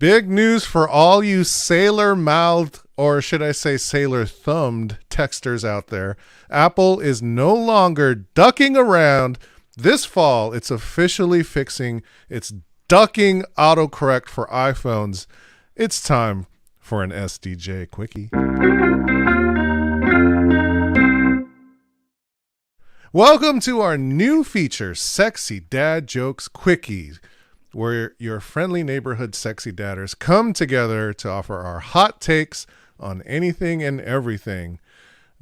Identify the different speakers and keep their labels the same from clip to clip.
Speaker 1: Big news for all you sailor-mouthed, or should I say sailor-thumbed texters out there. Apple is no longer ducking around. This fall, it's officially fixing its ducking autocorrect for iPhones. It's time for an SDJ Quickie. Welcome to our new feature, Sexy Dad Jokes Quickie, where your friendly neighborhood sexy dadders come together to offer our hot takes on anything and everything.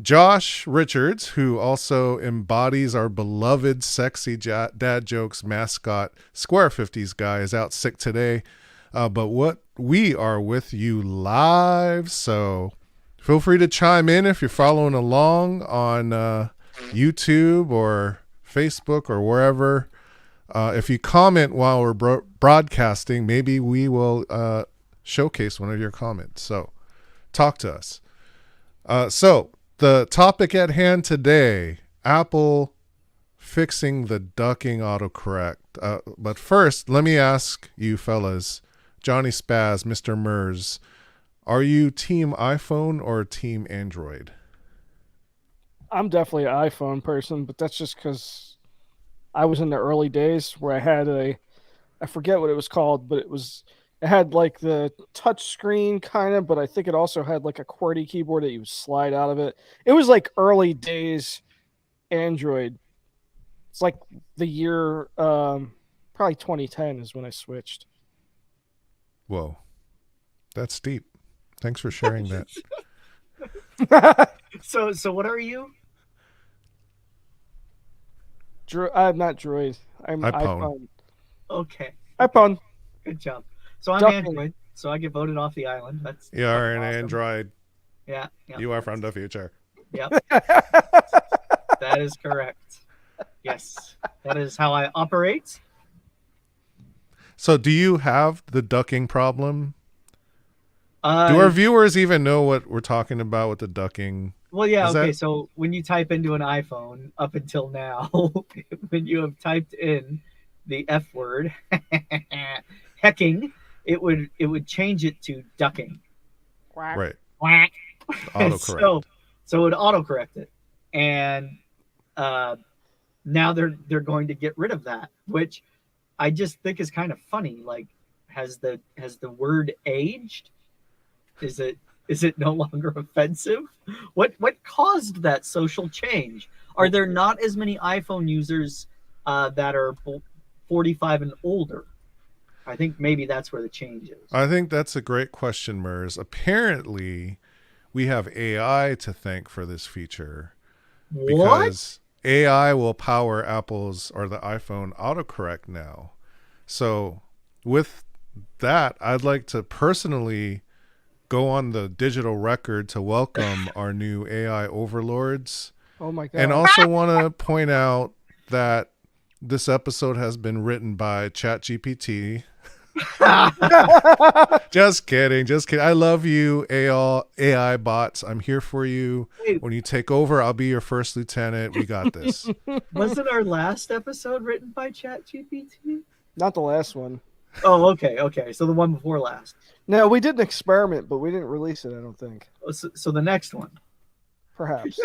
Speaker 1: Josh Richards, who also embodies our beloved Sexy Dad Jokes mascot, Square 50s guy, is out sick today. But we are with you live, so feel free to chime in if you're following along on YouTube or Facebook or wherever. If you comment while we're broadcasting, maybe we will showcase one of your comments. So talk to us. So the topic at hand today, Apple fixing the ducking autocorrect. But first, let me ask you fellas, Johnny Spaz, Mr. Mers, are you team iPhone or team Android?
Speaker 2: I'm definitely an iPhone person, but that's just because I was in the early days where I had I forget what it was called, but it had like the touch screen kind of, but I think it also had like a QWERTY keyboard that you would slide out of it. It was like early days Android. It's like the year, probably 2010 is when I switched.
Speaker 1: Whoa, that's deep. Thanks for sharing that.
Speaker 3: So what are you?
Speaker 2: I'm not Droid. I'm
Speaker 1: iPhone.
Speaker 2: iPhone.
Speaker 3: Okay.
Speaker 2: iPhone.
Speaker 3: Good job. So I'm
Speaker 2: Ducking.
Speaker 3: Android, so I get voted off the island. That's
Speaker 1: You are an
Speaker 3: awesome.
Speaker 1: Android.
Speaker 3: Yeah.
Speaker 1: You are from the future.
Speaker 3: Yep. That is correct. Yes. That is how I operate.
Speaker 1: So do you have the ducking problem? Do our viewers even know what we're talking about with the ducking?
Speaker 3: Well, yeah,
Speaker 1: Is
Speaker 3: okay,
Speaker 1: that-
Speaker 3: so when you type into an iPhone, up until now, when you have typed in the F word, hecking, it would change it to ducking.
Speaker 1: Right.
Speaker 3: Quack.
Speaker 1: Autocorrect.
Speaker 3: So it would autocorrect it. And now they're going to get rid of that, which I just think is kind of funny. Like, has the word aged? Is it no longer offensive? What caused that social change? Are there not as many iPhone users that are 45 and older? I think maybe that's where the change is.
Speaker 1: I think that's a great question, Mers. Apparently, we have AI to thank for this feature. Because AI will power Apple's or the iPhone autocorrect now. So with that, I'd like to personally go on the digital record to welcome our new AI overlords.
Speaker 2: Oh my God.
Speaker 1: And also want to point out that this episode has been written by ChatGPT. Just kidding. I love you, AI bots. I'm here for you. When you take over, I'll be your first lieutenant. We got this.
Speaker 3: Wasn't our last episode written by ChatGPT?
Speaker 2: Not the last one.
Speaker 3: Oh, okay. So the one before last.
Speaker 2: No, we did an experiment, but we didn't release it, I don't think.
Speaker 3: So the next one.
Speaker 2: Perhaps.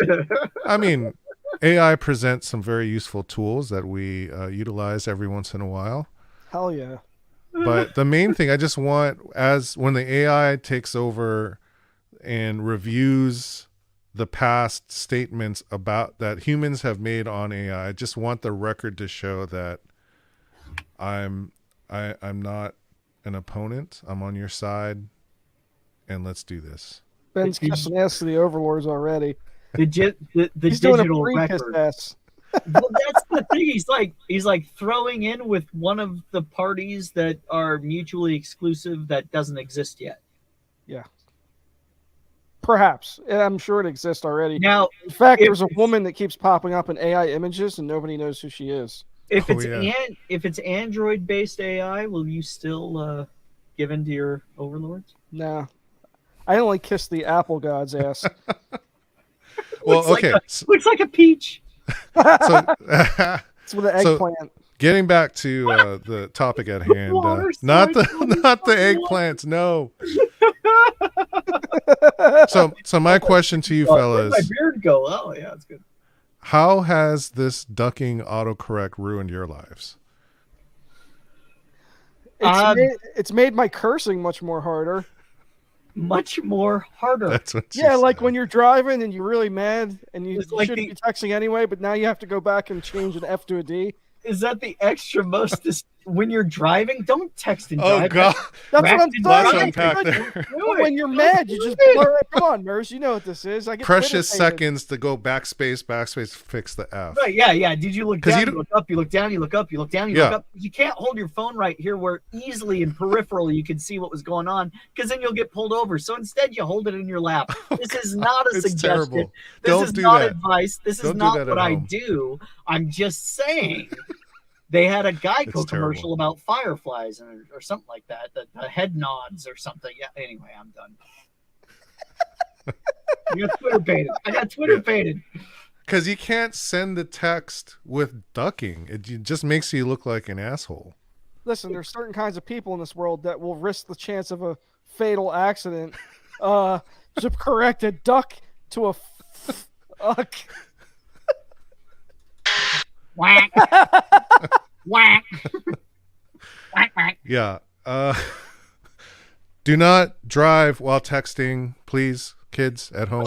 Speaker 1: I mean, AI presents some very useful tools that we utilize every once in a while.
Speaker 2: Hell yeah.
Speaker 1: But the main thing I just want, as when the AI takes over and reviews the past statements about that humans have made on AI, I just want the record to show that I'm not an opponent. I'm on your side, and let's do this.
Speaker 2: Ben's kissing ass to the overlords already.
Speaker 3: The
Speaker 2: He's doing a
Speaker 3: digital
Speaker 2: pre-kiss
Speaker 3: record.
Speaker 2: ass.
Speaker 3: Well, that's the thing. He's like throwing in with one of the parties that are mutually exclusive that doesn't exist yet.
Speaker 2: Yeah. Perhaps. And I'm sure it exists already.
Speaker 3: Now,
Speaker 2: in fact, there's a woman that keeps popping up in AI images, and nobody knows who she is.
Speaker 3: if it's Android-based AI, will you still give in to your overlords?
Speaker 2: Nah. I only kiss the Apple god's ass.
Speaker 1: Well, okay.
Speaker 3: Looks like a peach.
Speaker 1: So,
Speaker 2: It's with an eggplant.
Speaker 1: Getting back to the topic at hand, not the eggplants. No. So my question to you
Speaker 3: Where'd my
Speaker 1: fellas:
Speaker 3: beard go? Oh yeah, it's good.
Speaker 1: how has this ducking autocorrect ruined your lives?
Speaker 2: It's made my cursing much more harder.
Speaker 3: Much more harder.
Speaker 1: That's what.
Speaker 2: Yeah, like
Speaker 1: said.
Speaker 2: when you're driving and you're really mad and you
Speaker 3: It's like
Speaker 2: shouldn't be texting anyway, but now you have to go back and change an F to a D.
Speaker 3: Is that the extra most? When you're driving, don't text and
Speaker 1: Oh
Speaker 3: drive.
Speaker 1: God,
Speaker 2: That's what I'm
Speaker 3: Let's
Speaker 1: let's
Speaker 2: saying.
Speaker 1: unpack there.
Speaker 2: But when you're mad, you just blur it. Come on, Nurse, you know what this is. I get
Speaker 1: Precious
Speaker 2: irritated.
Speaker 1: seconds to go backspace, fix the F.
Speaker 3: Right, yeah. Did you look
Speaker 1: 'Cause
Speaker 3: down?
Speaker 1: you
Speaker 3: You
Speaker 1: don't-
Speaker 3: look up. You look down. You look up. You look down. You
Speaker 1: Yeah.
Speaker 3: look up. You can't hold your phone right here, where easily and peripherally you can see what was going on, because then you'll get pulled over. So instead, you hold it in your lap. This is not a
Speaker 1: It's
Speaker 3: suggestion.
Speaker 1: terrible.
Speaker 3: This
Speaker 1: Don't
Speaker 3: is
Speaker 1: do
Speaker 3: not
Speaker 1: that.
Speaker 3: advice. This
Speaker 1: Don't
Speaker 3: is
Speaker 1: do
Speaker 3: not
Speaker 1: that at
Speaker 3: what I
Speaker 1: home.
Speaker 3: do. I'm just saying. They had a Geico
Speaker 1: It's
Speaker 3: commercial
Speaker 1: terrible.
Speaker 3: about fireflies or something like that. The head nods or something. Yeah. Anyway, I'm done. I got Twitter painted.
Speaker 1: Because you can't send the text with ducking. It just makes you look like an asshole.
Speaker 2: Listen, there's certain kinds of people in this world that will risk the chance of a fatal accident to correct a duck to a fuck.
Speaker 3: Whack. Whack. Whack, whack.
Speaker 1: Yeah. Do not drive while texting, please, kids at home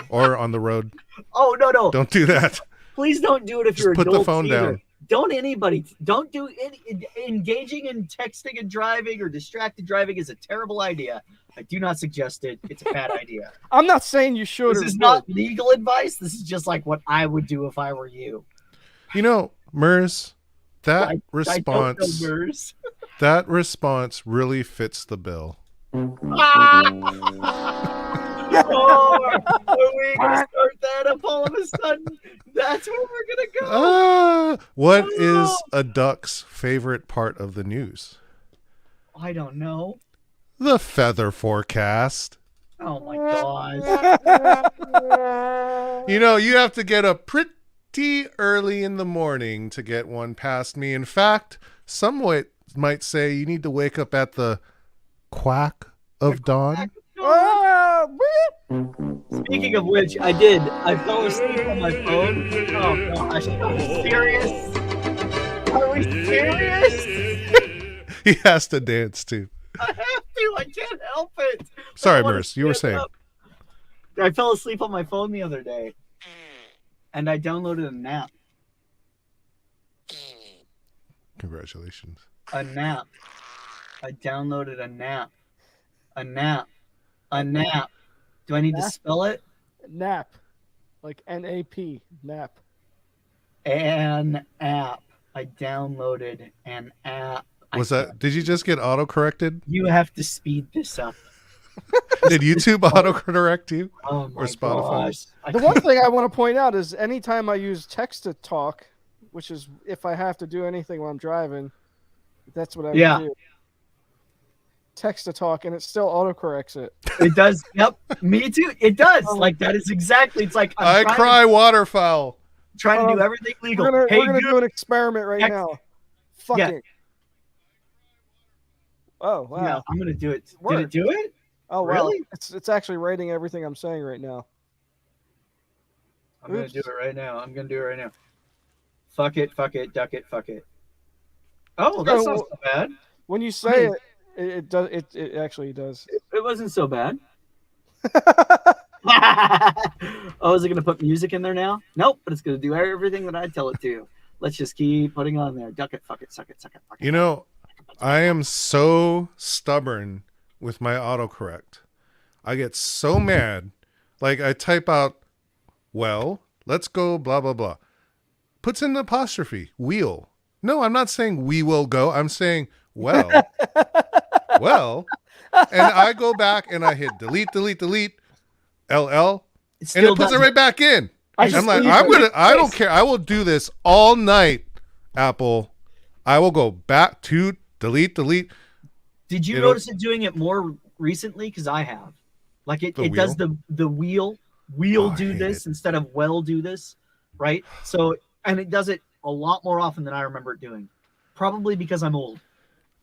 Speaker 1: or on the road.
Speaker 3: Oh, no.
Speaker 1: Don't do that.
Speaker 3: Please don't do it if
Speaker 1: Just
Speaker 3: you're
Speaker 1: put the
Speaker 3: adults
Speaker 1: phone
Speaker 3: either.
Speaker 1: down.
Speaker 3: Don't do engaging in texting and driving or distracted driving is a terrible idea. I do not suggest it. It's a bad idea.
Speaker 2: I'm not saying you should.
Speaker 3: This
Speaker 2: or
Speaker 3: is
Speaker 2: would.
Speaker 3: not legal advice. This is just like what I would do if I were you.
Speaker 1: You know, Mers, that
Speaker 3: I don't know,
Speaker 1: response
Speaker 3: Mers.
Speaker 1: that response really fits the bill.
Speaker 3: Oh, are we gonna start that up all of a sudden? That's where we're gonna go.
Speaker 1: What is a duck's favorite part of the news?
Speaker 3: I don't know.
Speaker 1: The feather forecast.
Speaker 3: Oh my gosh.
Speaker 1: You know, you have to get up pretty early in the morning to get one past me. In fact, some might say you need to wake up at the quack of dawn.
Speaker 3: Speaking of which, I did. I fell asleep on my phone. Oh gosh, are we serious? Are we serious?
Speaker 1: He has to dance too.
Speaker 3: I have to. I can't help it.
Speaker 1: Sorry,
Speaker 3: I wanna
Speaker 1: Mers, you were
Speaker 3: stand
Speaker 1: saying.
Speaker 3: up. I fell asleep on my phone the other day, and I downloaded a nap.
Speaker 1: Congratulations.
Speaker 3: A nap. I downloaded a nap. A nap. A nap. Do I need to
Speaker 2: Nap?
Speaker 3: spell it?
Speaker 2: Nap, like N-A-P, nap.
Speaker 3: An app. I downloaded an app.
Speaker 1: Did you just get auto-corrected?
Speaker 3: You have to speed this up.
Speaker 1: Did YouTube auto-correct you?
Speaker 3: Oh my
Speaker 1: Or Spotify?
Speaker 3: gosh.
Speaker 2: The one thing I want to point out is anytime I use text to talk, which is if I have to do anything while I'm driving, that's what I would do. Text to talk, and it still autocorrects it.
Speaker 3: It does. Yep. Me too. It does. Like that is exactly. It's like
Speaker 1: I cry waterfowl.
Speaker 3: trying to do everything legal.
Speaker 2: We're
Speaker 3: Hey,
Speaker 2: gonna
Speaker 3: dude,
Speaker 2: do an experiment right
Speaker 3: text-
Speaker 2: now. Fucking. Oh wow.
Speaker 3: yeah, I'm gonna do it. Did
Speaker 2: Word.
Speaker 3: it do it?
Speaker 2: Oh wow.
Speaker 3: Really?
Speaker 2: It's actually writing everything I'm saying right now.
Speaker 3: I'm gonna do it right now. I'm gonna do it right now. Fuck it, duck it, fuck it. Oh, that's not so bad.
Speaker 2: When you say it does. It actually does.
Speaker 3: It wasn't so bad. Oh, is it gonna put music in there now? Nope, but it's gonna do everything that I tell it to. Let's just keep putting on there. Duck it, fuck it, suck it, suck it, fuck it.
Speaker 1: You know, I am so stubborn with my autocorrect. I get so mad. Like I type out, well, let's go, blah, blah, blah. Puts in the apostrophe, wheel. No, I'm not saying we will go. I'm saying, well, well. And I go back and I hit delete, delete, delete, LL, and it puts it right back in. I'm like, I don't care. I will do this all night, Apple. I will go back to delete, delete.
Speaker 3: Did you notice it doing it more recently? Because I have. Like it does the wheel do this instead of well do this, right? So and it does it a lot more often than I remember it doing. Probably because I'm old.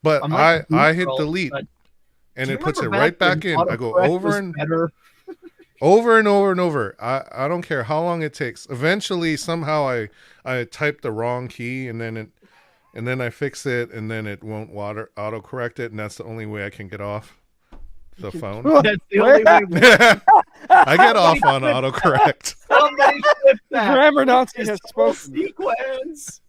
Speaker 1: But
Speaker 3: I'm like
Speaker 1: I hit
Speaker 3: girl,
Speaker 1: delete,
Speaker 3: but
Speaker 1: and
Speaker 3: do
Speaker 1: it
Speaker 3: you
Speaker 1: puts it
Speaker 3: remember
Speaker 1: right
Speaker 3: back
Speaker 1: back in.
Speaker 3: when
Speaker 1: I go
Speaker 3: autocorrect
Speaker 1: over
Speaker 3: was
Speaker 1: and
Speaker 3: better?
Speaker 1: over and over and over. I don't care how long it takes. Eventually, somehow I type the wrong key, and then I fix it, and then it won't autocorrect it, and that's the only way I can get off the phone.
Speaker 3: That's the only way.
Speaker 1: I get off on autocorrect.
Speaker 3: Somebody flip that.
Speaker 2: Grammar Nazi has
Speaker 3: This whole
Speaker 2: spoken.
Speaker 3: sequence.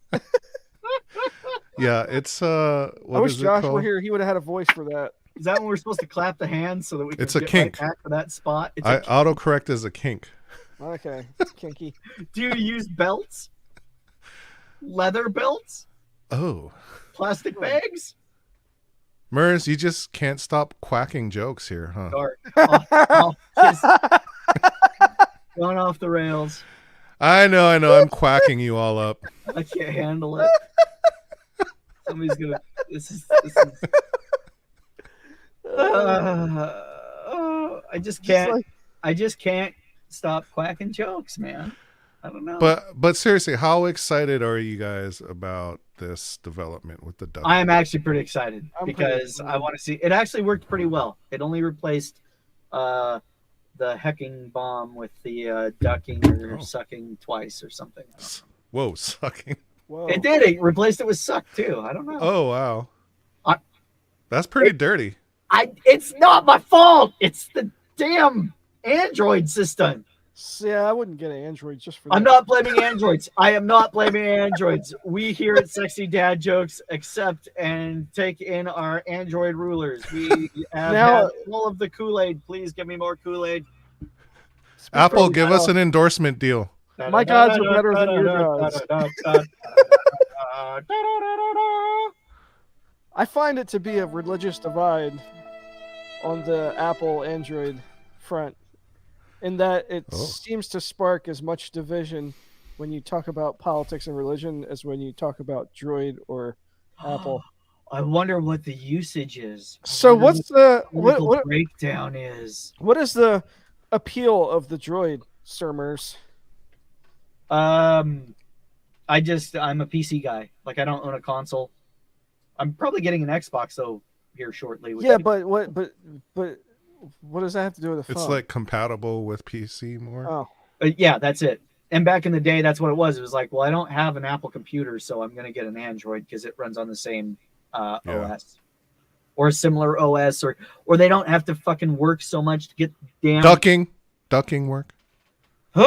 Speaker 1: Yeah, it's
Speaker 2: I
Speaker 1: what
Speaker 2: wish
Speaker 1: is it
Speaker 2: Josh
Speaker 1: called?
Speaker 2: were here. He would have had a voice for that.
Speaker 3: Is that when we're supposed to clap the hands so that we can
Speaker 1: It's a
Speaker 3: get
Speaker 1: kink.
Speaker 3: right back to that spot? It's a kink.
Speaker 1: Autocorrect is a kink.
Speaker 2: Okay, it's kinky.
Speaker 3: Do you use belts? Leather belts?
Speaker 1: Oh,
Speaker 3: Plastic bags?
Speaker 1: Mers, you just can't stop quacking jokes here, huh?
Speaker 3: Or just going off the rails.
Speaker 1: I know. I'm quacking you all up.
Speaker 3: I can't handle it. Somebody's gonna. This is. I just can't. I just can't stop quacking jokes, man. I don't know.
Speaker 1: But seriously, how excited are you guys about this development with the duck?
Speaker 3: I am actually pretty excited
Speaker 2: I'm pretty
Speaker 3: because
Speaker 2: excited.
Speaker 3: I want to see. It actually worked pretty well. It only replaced the hecking bomb with the ducking or sucking twice or something.
Speaker 1: Whoa, sucking.
Speaker 2: Whoa.
Speaker 3: It did. It replaced it with suck too. I don't know.
Speaker 1: Oh wow,
Speaker 3: I-
Speaker 1: that's pretty dirty.
Speaker 3: It's not my fault. It's the damn Android system.
Speaker 2: Yeah, I wouldn't get an Android just for that.
Speaker 3: I'm not blaming Androids. I am not blaming Androids. We here at Sexy Dad Jokes accept and take in our Android rulers. We have had all of the Kool-Aid. Please give me more Kool-Aid.
Speaker 1: Apple, give us an endorsement deal.
Speaker 2: My gods are better than your gods. I find it to be a religious divide on the Apple Android front, in that it seems to spark as much division when you talk about politics and religion as when you talk about Droid or Apple.
Speaker 3: I wonder what the usage is.
Speaker 2: So what's the
Speaker 3: what breakdown is?
Speaker 2: What is the appeal of the Droid, Sir Mers?
Speaker 3: I'm a PC guy. Like, I don't own a console. I'm probably getting an Xbox though here shortly.
Speaker 2: Yeah, but what does that have to do with the phone?
Speaker 1: It's like compatible with PC more.
Speaker 2: Oh,
Speaker 3: yeah, that's it. And back in the day, that's what it was. It was like, well, I don't have an Apple computer, so I'm going to get an Android because it runs on the same OS or a similar OS, or they don't have to fucking work so much to get damn
Speaker 1: ducking work.
Speaker 3: They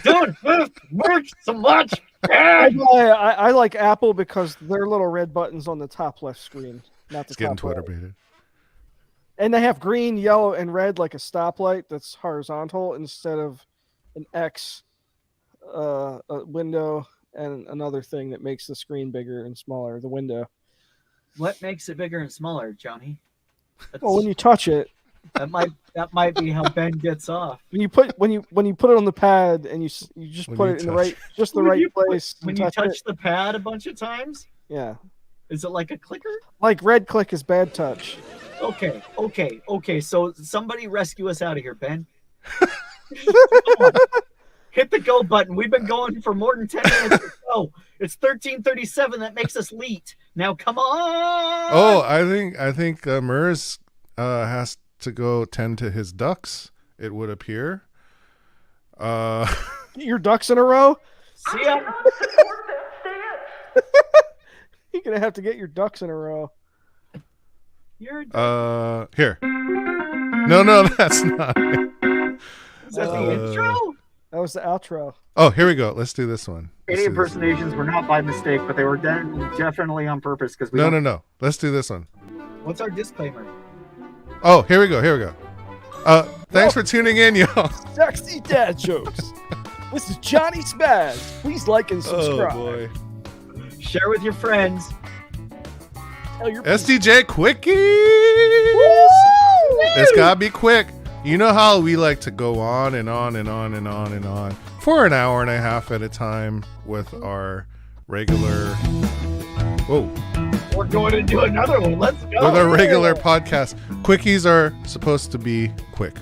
Speaker 3: don't have to work so much.
Speaker 2: I like Apple because they're little red buttons on the top left screen, not the
Speaker 1: It's getting
Speaker 2: top
Speaker 1: Twitter
Speaker 2: right.
Speaker 1: baited.
Speaker 2: And they have green, yellow, and red like a stoplight that's horizontal instead of an X, a window, and another thing that makes the screen bigger and smaller. The window.
Speaker 3: What makes it bigger and smaller, Johnny?
Speaker 2: Well, when you touch it,
Speaker 3: that might be how Ben gets off.
Speaker 2: when you put it on the pad and you just
Speaker 1: When
Speaker 2: put
Speaker 1: you
Speaker 2: it in the
Speaker 1: touch.
Speaker 2: right, just the right place.
Speaker 3: When
Speaker 2: and
Speaker 3: you touch
Speaker 2: it.
Speaker 3: the pad a bunch of times,
Speaker 2: Yeah,
Speaker 3: is it like a clicker?
Speaker 2: like red click is bad touch.
Speaker 3: Okay. So somebody rescue us out of here, Ben. Come on. Hit the go button. We've been going for more than 10 minutes or so. It's 13:37. That makes us late. Now, come on.
Speaker 1: Oh, I think Mers has to go tend to his ducks. It would appear.
Speaker 2: Get your ducks in a row.
Speaker 3: See ya.
Speaker 2: You're gonna have to get your ducks in a row.
Speaker 3: You're
Speaker 1: Here. No, that's not it.
Speaker 3: Is that the intro?
Speaker 2: That was the outro.
Speaker 1: Oh, here we go. Let's do this one.
Speaker 3: Any impersonations were not by mistake, but they were done definitely on purpose. Because
Speaker 1: No. Let's do this one.
Speaker 3: What's our disclaimer?
Speaker 1: Oh, here we go. Thanks for tuning in, y'all.
Speaker 2: Sexy Dad Jokes. This is Johnny Spaz. Please like and subscribe.
Speaker 1: Oh boy.
Speaker 3: Share with your friends.
Speaker 2: Tell your
Speaker 1: SDJ Quickies. It's gotta be quick. You know how we like to go on and on and on and on and on for an hour and a half at a time with our regular. Whoa.
Speaker 3: We're going to do another one. Let's go.
Speaker 1: With our regular podcast. Quickies are supposed to be quick.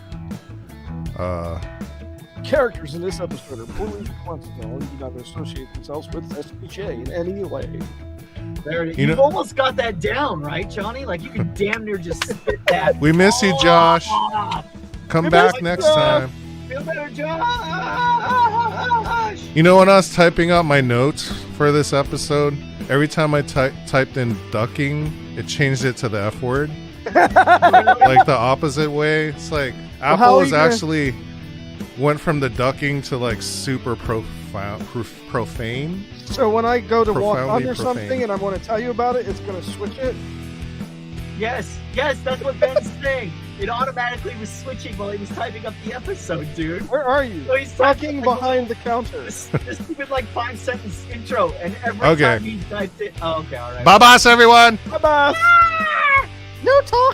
Speaker 2: Characters in this episode are bullies and coincidental and do not associate themselves with SDJ in any way.
Speaker 3: There it is.
Speaker 1: You
Speaker 3: You've
Speaker 1: know-
Speaker 3: almost got that down, right, Johnny? Like you can damn near just spit that.
Speaker 1: We miss you, Josh.
Speaker 3: Ah,
Speaker 1: Come
Speaker 2: We
Speaker 1: back
Speaker 2: miss you,
Speaker 1: next
Speaker 2: Josh.
Speaker 1: time.
Speaker 3: feel better, Josh.
Speaker 1: You know, when I was typing out my notes for this episode, every time I typed in ducking, it changed it to the F word. Like the opposite way. It's like
Speaker 2: how
Speaker 1: Apple
Speaker 2: are
Speaker 1: is
Speaker 2: you gonna-
Speaker 1: actually went from the ducking to like super profane.
Speaker 2: So when I go to walk
Speaker 1: Profoundly
Speaker 2: under something
Speaker 1: profane.
Speaker 2: and I want to tell you about it, it's going to switch it.
Speaker 3: Yes, that's what Ben's saying. It automatically was switching while he was typing up the episode, dude.
Speaker 2: Where are you?
Speaker 3: So he's
Speaker 2: Talking
Speaker 3: typing
Speaker 2: behind the counter.
Speaker 3: this stupid like 5-sentence intro, and every
Speaker 1: Okay.
Speaker 3: time he typed it. Oh, okay, all right.
Speaker 1: Bye bye, everyone.
Speaker 2: Bye bye. No talk.